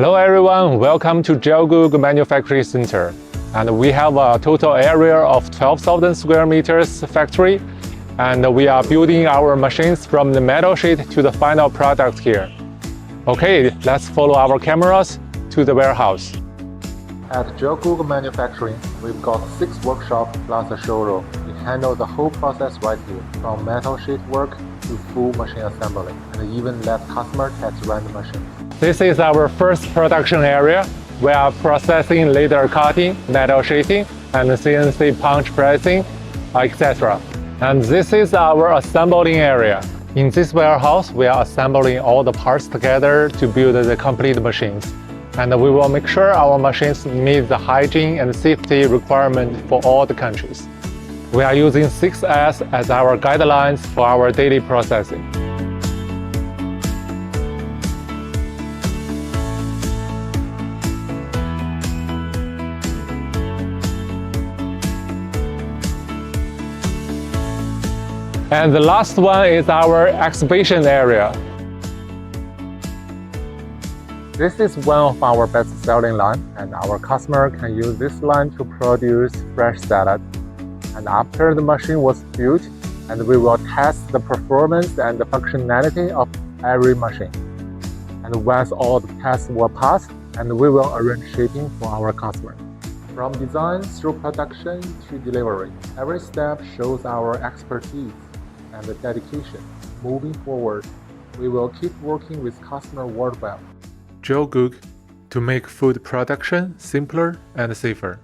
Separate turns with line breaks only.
Hello everyone, welcome to Gelgoog Manufacturing Center. And we have a total area of 12,000 square meters factory. And we are building our machines from the metal sheet to the final product here. Okay, let's follow our cameras to the warehouse. At Gelgoog Manufacturing, we've got 6 workshops plus a showroom. We handle the whole process right here, from metal sheet work to full machine assembly, and even let customers test run the machines. This is our first production area. We are processing laser cutting, metal sheeting, and CNC punch pressing, etc. And this is our assembling area. In this warehouse, we are assembling all the parts together to build the complete machines. And we will make sure our machines meet the hygiene and safety requirement for all the countries. We are using 6S as our guidelines for our daily processing. And the last one is our exhibition area. This is one of our best-selling lines, and our customer can use this line to produce fresh salad. And after the machine was built, and we will test the performance and the functionality of every machine. And once all the tests were passed, and we will arrange shipping for our customer. From design through production to delivery, every step shows our expertise and the dedication. Moving forward, we will keep working with customers worldwide. Gelgoog, to make food production simpler and safer.